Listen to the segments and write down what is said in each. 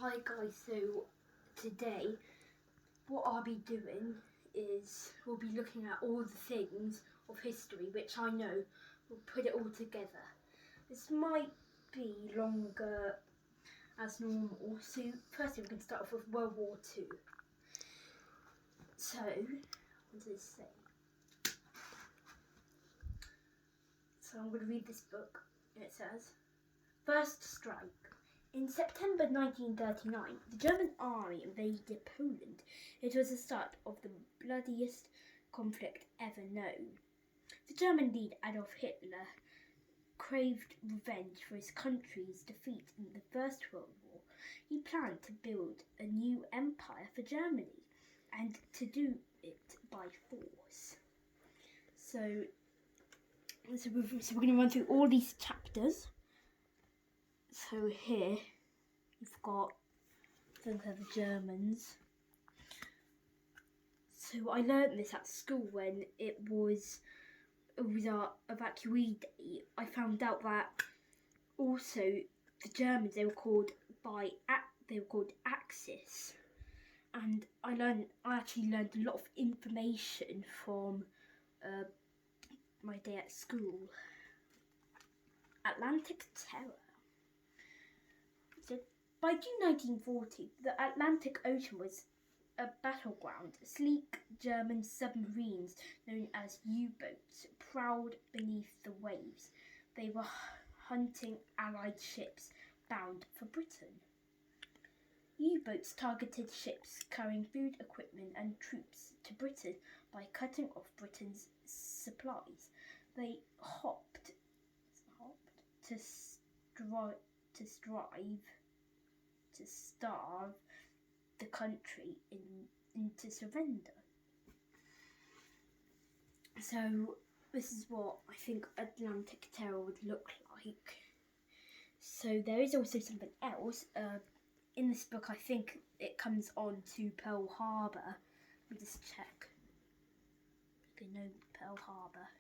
Hi guys, so today what I'll be doing is we'll be looking at all the things of history which I know, we'll put it all together. This might be longer as normal, so firstly we can start off with World War II. So, what does it say? So I'm going to read this book. It says, First Strike. In September 1939, the German army invaded Poland. It was the start of the bloodiest conflict ever known. The German leader Adolf Hitler craved revenge for his country's defeat in the First World War. He planned to build a new empire for Germany and to do it by force. So we're going to run through all these chapters. So here you've got the Germans. So I learnt this at school when it was our evacuee day. I found out that also the Germans they were called Axis, and I actually learned a lot of information from my day at school. Atlantic Terror. So by June 1940, the Atlantic Ocean was a battleground. Sleek German submarines, known as U-boats, prowled beneath the waves. They were hunting Allied ships bound for Britain. U-boats targeted ships carrying food, equipment and troops to Britain by cutting off Britain's supplies. They hopped to starve the country into surrender. So this is what I think Atlantic Terror would look like. So there is also something else. In this book I think it comes on to Pearl Harbor. Let me just check. Okay, no, Pearl Harbor.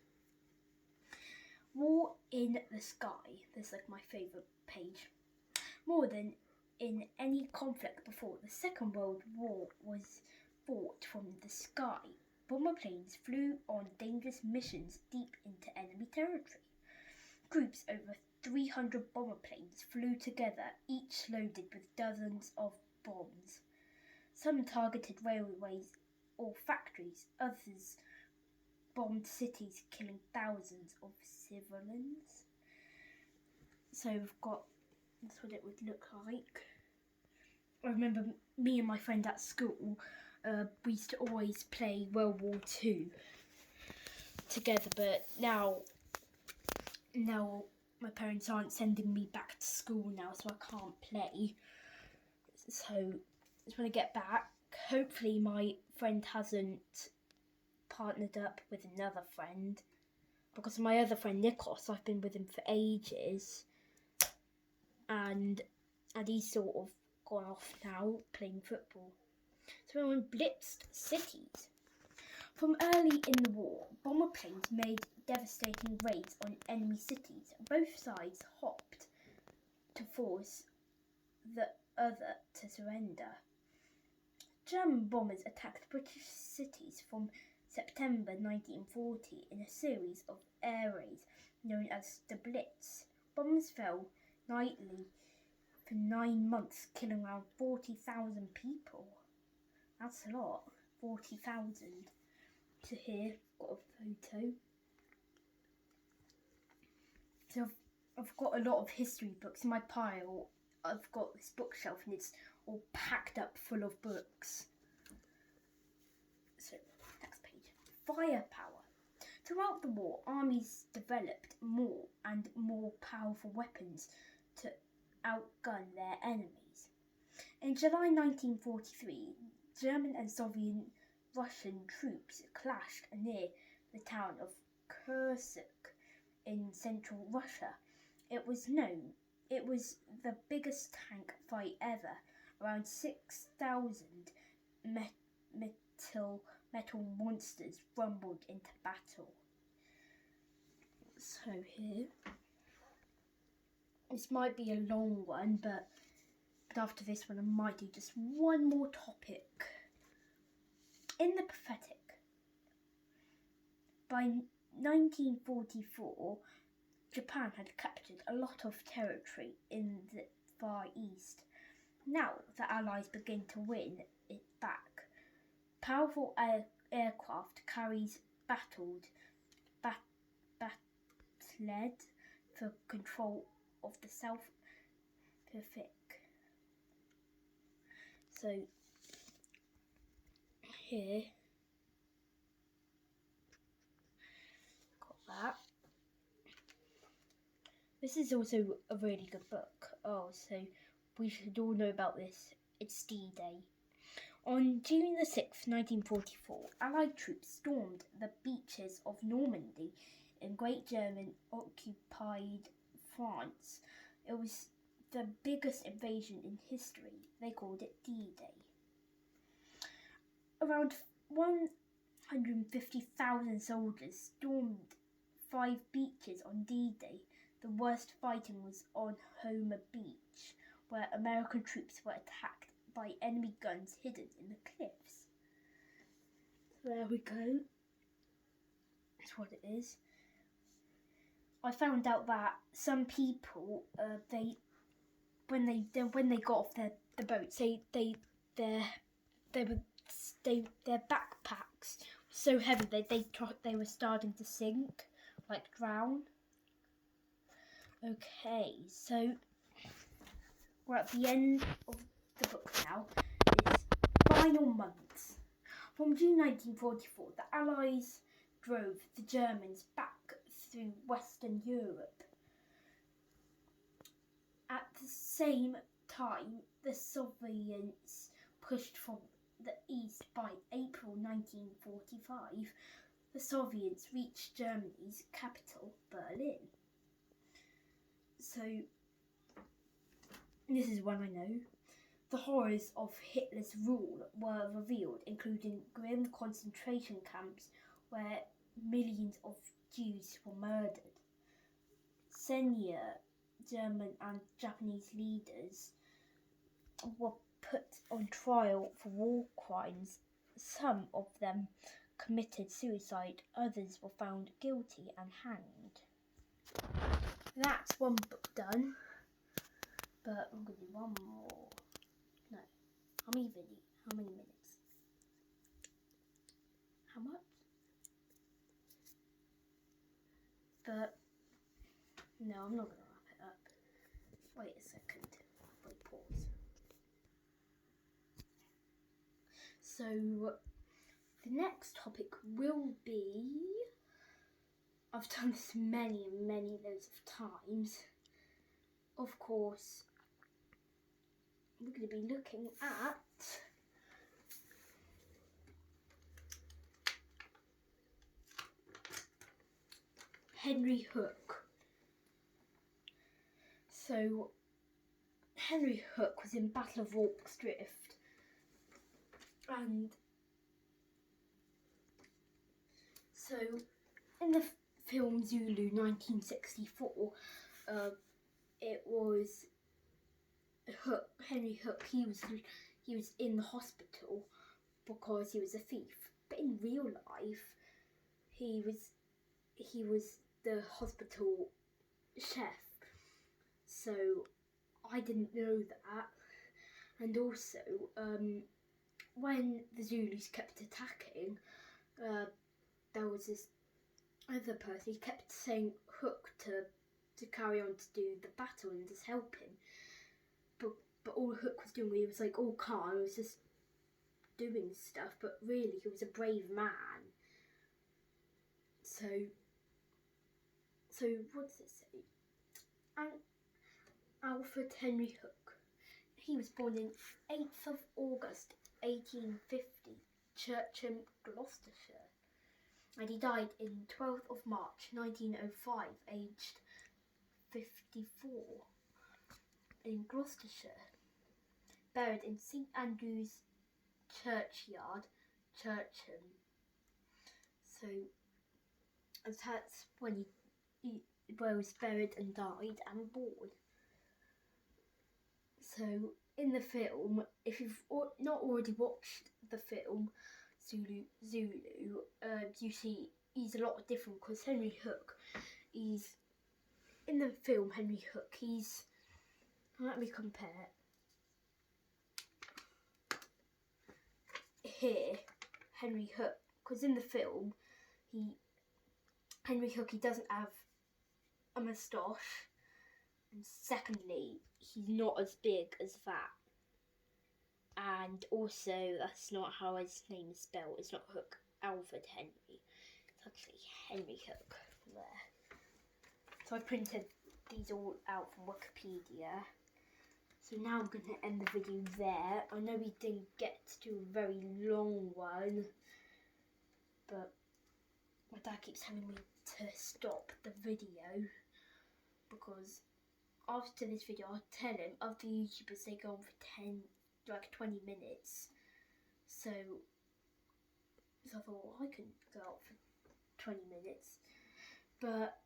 War in the Sky. This is like my favourite page. More than in any conflict before, the Second World War was fought from the sky. Bomber planes flew on dangerous missions deep into enemy territory. Groups over 300 bomber planes flew together, each loaded with dozens of bombs. Some targeted railways or factories, others bombed cities, killing thousands of civilians. So we've got, that's what it would look like. I remember me and my friend at school, we used to always play World War II together, but now my parents aren't sending me back to school now, so I can't play. So just when I get back, hopefully my friend hasn't partnered up with another friend, because my other friend Nikos, I've been with him for ages, and he's sort of gone off now playing football. So we're in blitzed cities. From early in the war, bomber planes made devastating raids on enemy cities. Both sides hopped to force the other to surrender. German bombers attacked British cities from September 1940 in a series of air raids known as the Blitz. Bombs fell nightly for 9 months, killing around 40,000 people. That's a lot, 40,000. So here, got a photo. So I've got a lot of history books in my pile. I've got this bookshelf and it's all packed up full of books. So, next page. Firepower. Throughout the war, armies developed more and more powerful weapons to outgun their enemies. In July 1943, German and Soviet Russian troops clashed near the town of Kursk in central Russia. It was the biggest tank fight ever. Around 6,000 metal monsters rumbled into battle. So here, this might be a long one, but But after this one, I might do just one more topic. In the pathetic, by 1944, Japan had captured a lot of territory in the Far East. Now the Allies begin to win it back. Powerful aircraft carries battled for control of the South Pacific. So here, got that. This is also a really good book. Oh, so we should all know about this. It's D-Day. On June the 6th, 1944, Allied troops stormed the beaches of Normandy in Great German-occupied France. It was the biggest invasion in history. They called it D-Day. Around 150,000 soldiers stormed 5 beaches on D-Day. The worst fighting was on Homer Beach, where American troops were attacked by enemy guns hidden in the cliffs. There we go. That's what it is. I found out that some people, when they got off the boat, their backpacks were so heavy they were starting to sink, like drown. Okay, so we're at the end of the book now. It's final months. From June 1944, the Allies drove the Germans back through Western Europe. At the same time, the Soviets pushed from the east. By April 1945, the Soviets reached Germany's capital, Berlin. So, this is one I know. The horrors of Hitler's rule were revealed, including grim concentration camps where millions of Jews were murdered. Senior German and Japanese leaders were put on trial for war crimes. Some of them committed suicide, others were found guilty and hanged. That's one book done, but I'm going to do one more. No, how many minutes? How much? But no, I'm not going to wrap it up. Wait a second. Wait, pause. So the next topic will be, I've done this many loads of times. Of course, we're going to be looking at Henry Hook. So, Henry Hook was in Battle of Rorke's Drift, and so in the film Zulu 1964, it was Henry Hook. He was in the hospital because he was a thief, but in real life, he was the hospital chef. So I didn't know that, and also when the Zulus kept attacking, there was this other person. He kept saying Hook to carry on to do the battle and just help him, but all Hook was doing, he was like all calm, he was just doing stuff, but really he was a brave man. So what does it say? Alfred Henry Hook. He was born in 8th of August 1850, Churcham, Gloucestershire, and he died in 12th of March 1905, aged 54, in Gloucestershire. Buried in St Andrew's Churchyard, Churcham. So, and that's when he was buried and died and born. So in the film, if you've not already watched the film Zulu, you see he's a lot different because Henry Hook, he's in the film Henry Hook, he's, let me compare. Here, Henry Hook, because in the film, Henry Hook, he doesn't have a moustache, and secondly, he's not as big as that. And also, that's not how his name is spelled. It's not Hook Alfred Henry. It's actually Henry Hook there. So I printed these all out from Wikipedia. So now I'm going to end the video there. I know we didn't get to a very long one, but my dad keeps telling me to stop the video because after this video I'll tell him other YouTubers, they go on for 20 minutes. So I thought, well, I can go out for 20 minutes. But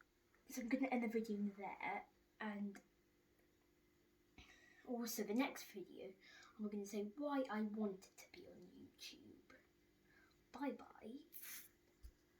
so I'm going to end the video there, and also the next video I'm going to say why I wanted to be on YouTube. Bye bye.